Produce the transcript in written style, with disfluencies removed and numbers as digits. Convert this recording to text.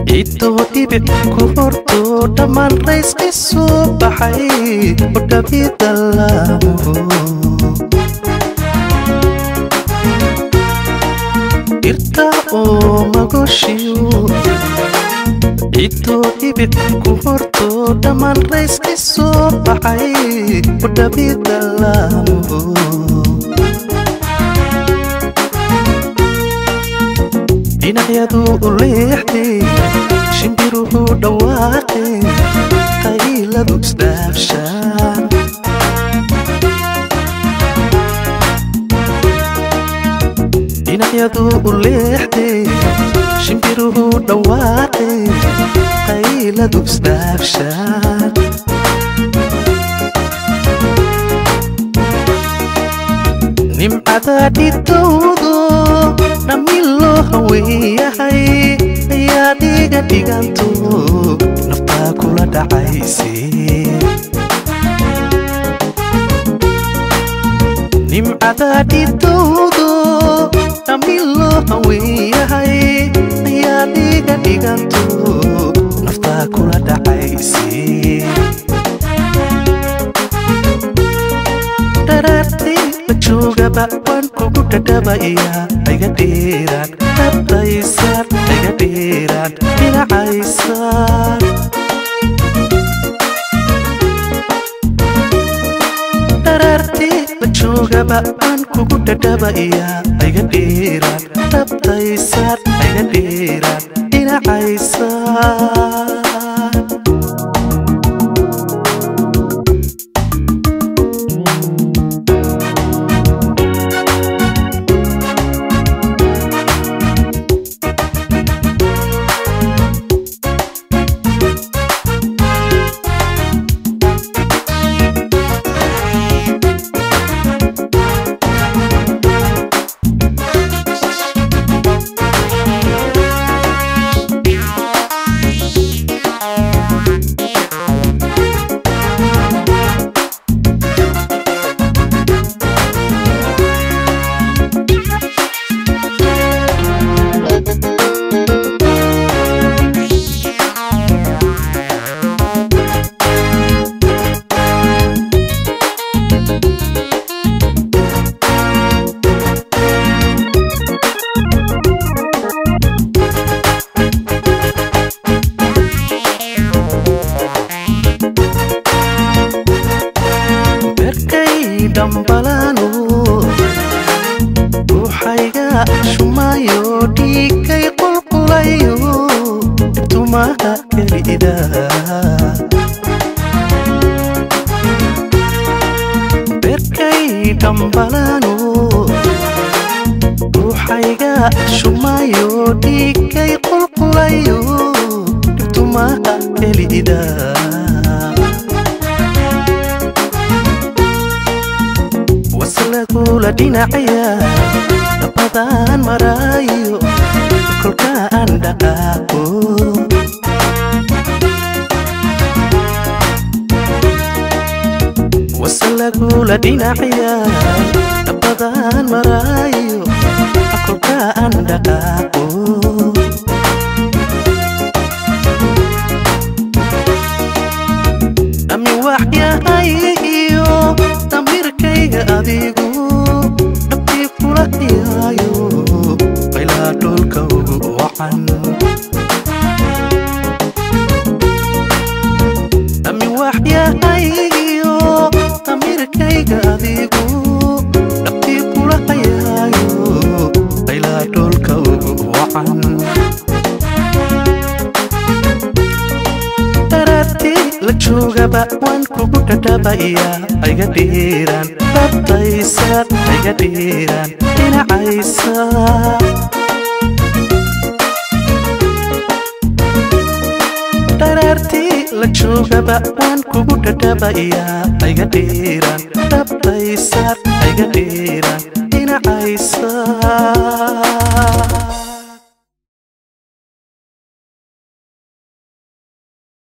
Itu tipe kuhorto daman reis isu bahai udapi dalamu Irta o magoshiu Itu tipe kuhorto daman reis isu bahai udapi dalamu Inayadu ulihti Shimbiruhu dawaqi Qayladu isdafshan Inayadu ulihti Shimbiruhu dawaqi Qayladu isdafshan Nim'ada ditudu Namilo hawiyahay Ayaa diga diganto Naftaa kula dhacaysi Nimcada ditudu Namilo hawiyahay Ayaa diga diganto Naftaa kula dhacaysi Dararti Bajuga bakwan kuku dadabaya Aiga diran Dabdaisan Aiga diran Dinacaisan Dararti Bajuga bakwan kuku dadabaya Aiga diran Dabdaisan Aiga diran Dinacaisan dambalanu ruuxayga shumayo dhiigay qulqulayo tumaha kelida berkay dambalanu ruuxayga shumayo dhiigay qulqulayo tumaha kelida Kula dinacaya Dapadan marayo Kolka anda aku Wasala kula dinacaya Dapadan marayo Kolka anda aku Ami wahyahayo Tamirkayga وان كوكو تتبايا أيغا ديران دبتايسات أيغا ديران إنا عيسى dararti la joogaba waan kugu dhadhabayaa ayga dhiiraan dabtaysar ayga dhiiraan dhinacaysa